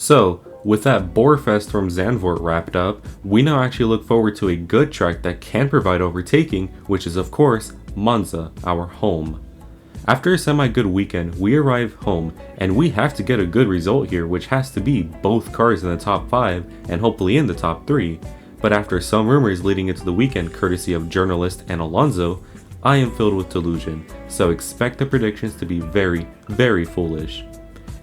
So, with that Borefest from Zandvoort wrapped up, we now actually look forward to a good track that can provide overtaking, which is of course, Monza, our home. After a semi-good weekend, we arrive home, and we have to get a good result here, which has to be both cars in the top 5, and hopefully in the top 3. But after some rumors leading into the weekend courtesy of journalist and Alonso, I am filled with delusion, so expect the predictions to be very, very foolish.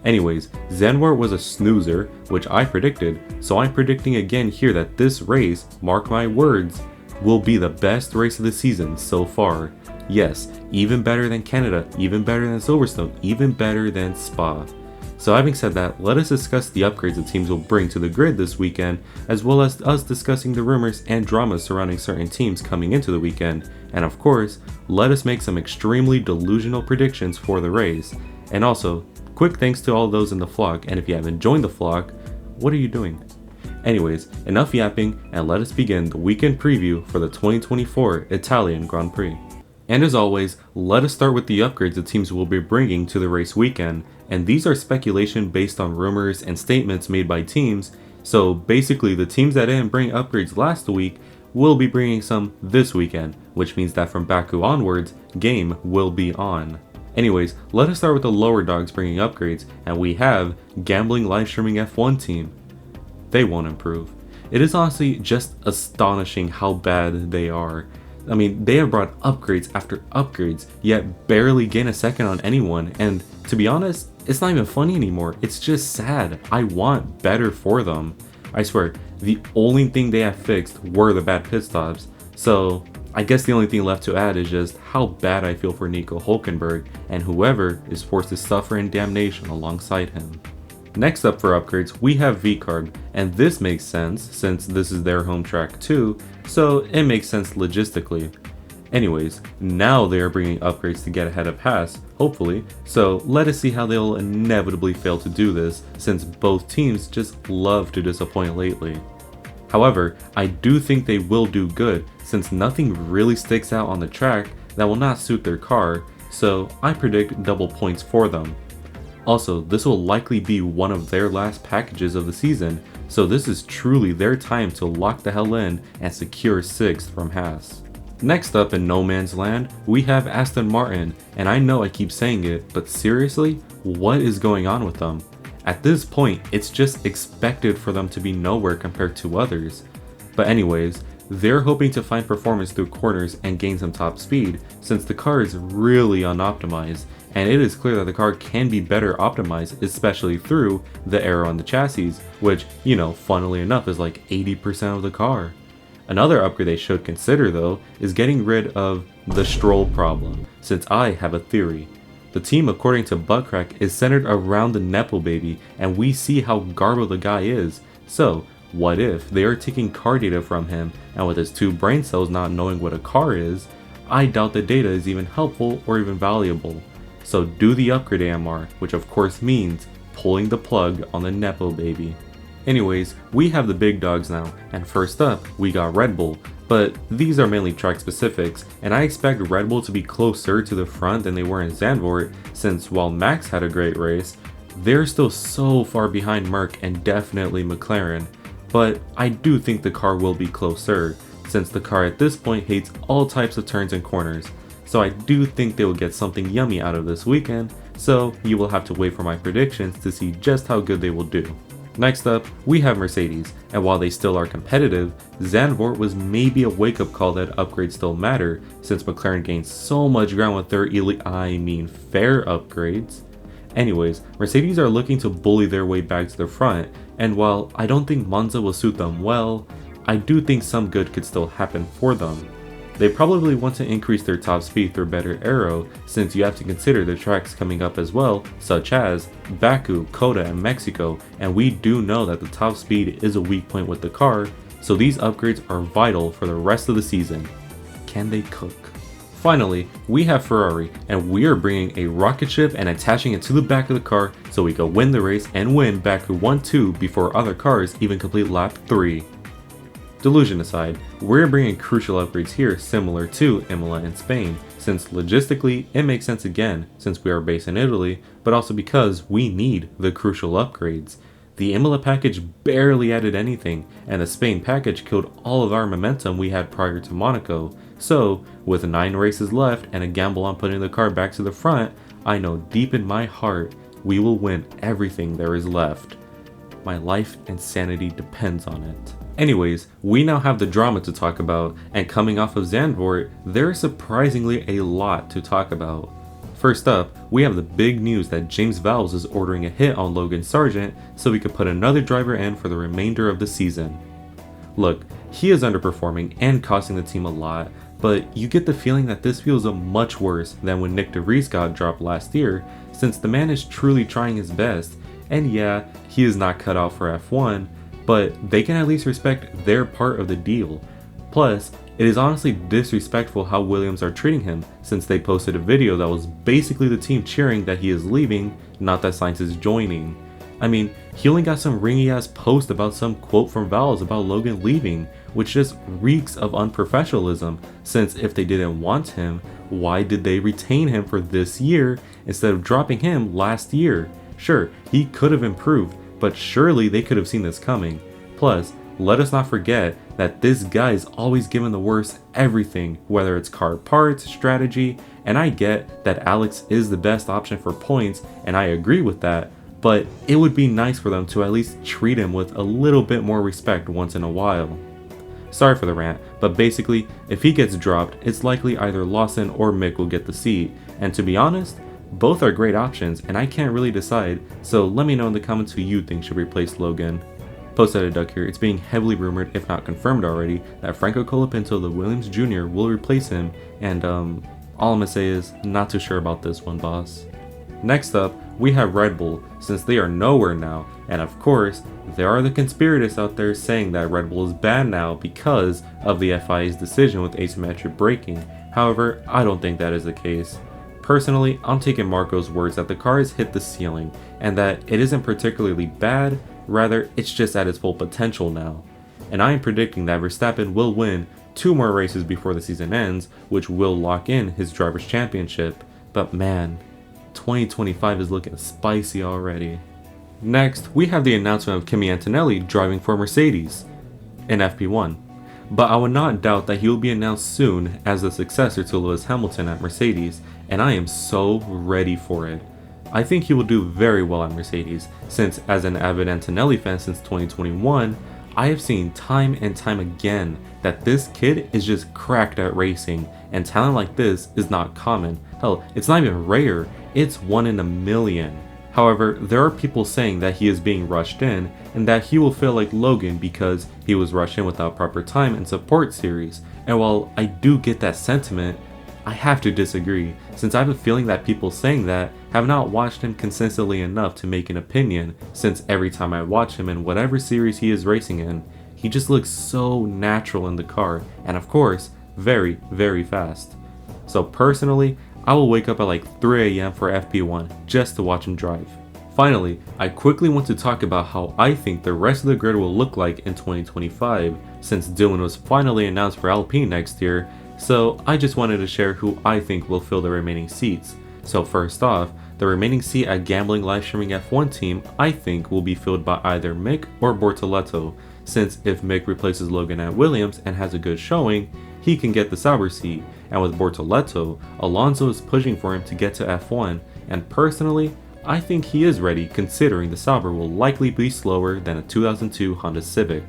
Anyways, Zandvoort was a snoozer, which I predicted, so I'm predicting again here that this race, mark my words, will be the best race of the season so far. Yes, even better than Canada, even better than Silverstone, even better than Spa. So having said that, let us discuss the upgrades the teams will bring to the grid this weekend, as well as us discussing the rumors and dramas surrounding certain teams coming into the weekend, and of course, let us make some extremely delusional predictions for the race. And also, quick thanks to all those in the flock, and if you haven't joined the flock, what are you doing? Anyways, enough yapping, and let us begin the weekend preview for the 2024 Italian Grand Prix. And as always, let us start with the upgrades the teams will be bringing to the race weekend, and these are speculation based on rumors and statements made by teams, so basically the teams that didn't bring upgrades last week will be bringing some this weekend, which means that from Baku onwards, game will be on. Anyways, let us start with the lower dogs bringing upgrades, and we have Gambling Live Streaming F1 team. They won't improve. It is honestly just astonishing how bad they are. I mean, they have brought upgrades after upgrades, yet barely gain a second on anyone, and to be honest, it's not even funny anymore. It's just sad. I want better for them. I swear, the only thing they have fixed were the bad pit stops, so I guess the only thing left to add is just how bad I feel for Nico Hülkenberg and whoever is forced to suffer in damnation alongside him. Next up for upgrades, we have VCARB, and this makes sense since this is their home track too, so it makes sense logistically. Anyways, now they are bringing upgrades to get ahead of Haas, hopefully, so let us see how they'll inevitably fail to do this since both teams just love to disappoint lately. However, I do think they will do good since nothing really sticks out on the track that will not suit their car, so I predict double points for them. Also, this will likely be one of their last packages of the season, so this is truly their time to lock the hell in and secure 6th from Haas. Next up in no man's land, we have Aston Martin, and I know I keep saying it, but seriously, what is going on with them? At this point, it's just expected for them to be nowhere compared to others. But anyways, they're hoping to find performance through corners and gain some top speed, since the car is really unoptimized, and it is clear that the car can be better optimized, especially through the aero on the chassis, which, you know, funnily enough is like 80% of the car. Another upgrade they should consider though, is getting rid of the Stroll problem, since I have a theory. The team, according to Buttcrack, is centered around the Nepo baby, and we see how garbled the guy is, so what if they are taking car data from him, and with his 2 brain cells not knowing what a car is, I doubt the data is even helpful or even valuable. So do the upgrade AMR, which of course means pulling the plug on the Nepo baby. Anyways, we have the big dogs now, and first up, we got Red Bull, but these are mainly track specifics, and I expect Red Bull to be closer to the front than they were in Zandvoort, since while Max had a great race, they're still so far behind Merc and definitely McLaren, but I do think the car will be closer, since the car at this point hates all types of turns and corners. So I do think they will get something yummy out of this weekend, so you will have to wait for my predictions to see just how good they will do. Next up, we have Mercedes, and while they still are competitive, Zandvoort was maybe a wake-up call that upgrades still matter, since McLaren gained so much ground with their fair upgrades. Anyways, Mercedes are looking to bully their way back to the front, and while I don't think Monza will suit them well, I do think some good could still happen for them. They probably want to increase their top speed through better aero, since you have to consider the tracks coming up as well, such as Baku, Coda, and Mexico, and we do know that the top speed is a weak point with the car, so these upgrades are vital for the rest of the season. Can they cook? Finally, we have Ferrari, and we are bringing a rocket ship and attaching it to the back of the car so we can win the race and win Baku 1-2 before other cars even complete lap 3. Delusion aside, we're bringing crucial upgrades here similar to Imola in Spain, since logistically it makes sense again since we are based in Italy, but also because we need the crucial upgrades. The Imola package barely added anything, and the Spain package killed all of our momentum we had prior to Monaco. So, with 9 races left and a gamble on putting the car back to the front, I know deep in my heart we will win everything there is left. My life and sanity depends on it. Anyways, we now have the drama to talk about, and coming off of Zandvoort, there is surprisingly a lot to talk about. First up, we have the big news that James Vowles is ordering a hit on Logan Sargent so we could put another driver in for the remainder of the season. Look, he is underperforming and costing the team a lot, but you get the feeling that this feels much worse than when Nick de Vries got dropped last year, since the man is truly trying his best, and yeah, he is not cut out for F1, but they can at least respect their part of the deal. Plus, it is honestly disrespectful how Williams are treating him, since they posted a video that was basically the team cheering that he is leaving, not that Sainz is joining. I mean, he only got some ringy ass post about some quote from Vowles about Logan leaving, which just reeks of unprofessionalism, since if they didn't want him, why did they retain him for this year instead of dropping him last year? Sure, he could have improved, but surely they could have seen this coming. Plus, let us not forget that this guy is always given the worst everything, whether it's car parts, strategy, and I get that Alex is the best option for points, and I agree with that, but it would be nice for them to at least treat him with a little bit more respect once in a while. Sorry for the rant, but basically, if he gets dropped, it's likely either Lawson or Mick will get the seat, and to be honest, both are great options and I can't really decide, so let me know in the comments who you think should replace Logan. Post at a duck here, it's being heavily rumored, if not confirmed already, that Franco Colapinto, the Williams Jr. will replace him, and all I'm gonna say is, not too sure about this one, boss. Next up, we have Red Bull, since they are nowhere now, and of course, there are the conspirators out there saying that Red Bull is bad now because of the FIA's decision with asymmetric braking. However, I don't think that is the case. Personally, I'm taking Marco's words that the car has hit the ceiling, and that it isn't particularly bad, rather it's just at its full potential now. And I am predicting that Verstappen will win 2 more races before the season ends, which will lock in his driver's championship, but man, 2025 is looking spicy already. Next, we have the announcement of Kimi Antonelli driving for Mercedes in FP1, but I would not doubt that he will be announced soon as the successor to Lewis Hamilton at Mercedes, and I am so ready for it. I think he will do very well at Mercedes, since as an avid Antonelli fan since 2021, I have seen time and time again that this kid is just cracked at racing, and talent like this is not common. Hell, it's not even rare, it's 1 in a million. However, there are people saying that he is being rushed in, and that he will feel like Logan because he was rushed in without proper time and support series, and while I do get that sentiment, I have to disagree, since I have a feeling that people saying that have not watched him consistently enough to make an opinion, since every time I watch him in whatever series he is racing in, he just looks so natural in the car, and of course, very, very fast. So personally, I will wake up at like 3 AM for FP1 just to watch him drive. Finally, I quickly want to talk about how I think the rest of the grid will look like in 2025, since Dylan was finally announced for Alpine next year, so I just wanted to share who I think will fill the remaining seats. So first off, the remaining seat at Gambling Live Streaming F1 team I think will be filled by either Mick or Bortoleto, since if Mick replaces Logan at Williams and has a good showing, he can get the Sauber seat, and with Bortoleto, Alonso is pushing for him to get to F1, and personally, I think he is ready considering the Sauber will likely be slower than a 2002 Honda Civic.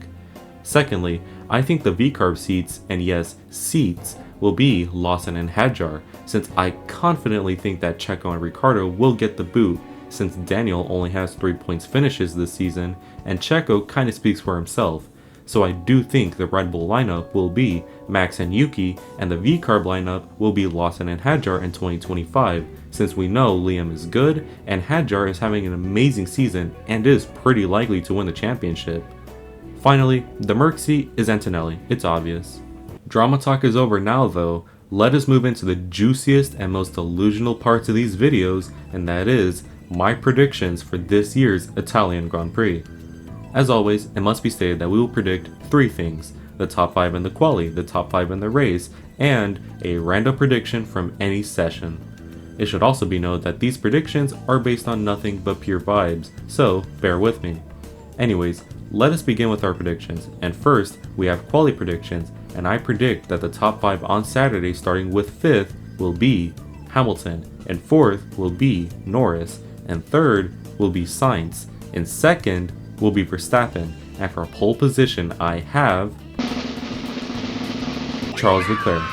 Secondly, I think the VCARB seats, and yes, seats, will be Lawson and Hadjar, since I confidently think that Checo and Ricciardo will get the boot, since Daniel only has 3 points finishes this season, and Checo kinda speaks for himself. So I do think the Red Bull lineup will be Max and Yuki, and the VCARB lineup will be Lawson and Hadjar in 2025, since we know Liam is good, and Hadjar is having an amazing season and is pretty likely to win the championship. Finally, the Merc seat is Antonelli, it's obvious. Drama talk is over now though, let us move into the juiciest and most delusional parts of these videos, and that is my predictions for this year's Italian Grand Prix. As always, it must be stated that we will predict 3 things: the top 5 in the quali, the top 5 in the race, and a random prediction from any session. It should also be noted that these predictions are based on nothing but pure vibes, so bear with me. Anyways, let us begin with our predictions, and first, we have quali predictions, and I predict that the top 5 on Saturday starting with 5th will be Hamilton, and 4th will be Norris, and 3rd will be Sainz, and 2nd will be Verstappen, and for pole position I have Charles Leclerc.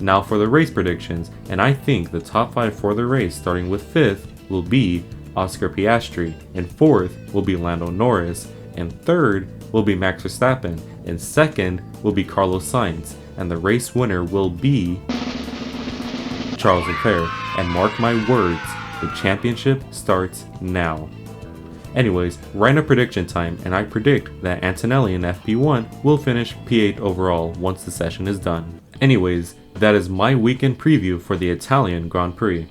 Now for the race predictions, and I think the top 5 for the race starting with 5th will be Oscar Piastri, and 4th will be Lando Norris, and 3rd will be Max Verstappen, and 2nd will be Carlos Sainz, and the race winner will be Charles Leclerc, and mark my words, the championship starts now. Anyways, random prediction time, and I predict that Antonelli in FP1 will finish P8 overall once the session is done. Anyways, that is my weekend preview for the Italian Grand Prix.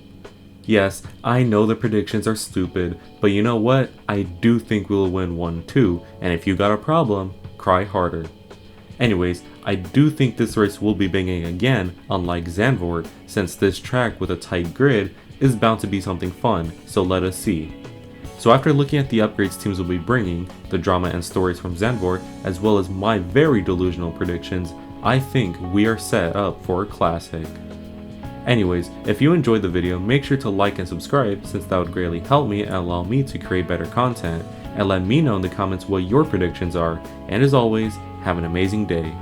Yes, I know the predictions are stupid, but you know what? I do think we'll win 1-2, and if you got a problem, cry harder. Anyways, I do think this race will be banging again, unlike Zandvoort, since this track with a tight grid is bound to be something fun, so let us see. So after looking at the upgrades teams will be bringing, the drama and stories from Zandvoort, as well as my very delusional predictions, I think we are set up for a classic. Anyways, if you enjoyed the video, make sure to like and subscribe since that would greatly help me and allow me to create better content, and let me know in the comments what your predictions are, and as always, have an amazing day.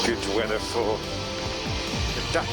Good weather for the duck.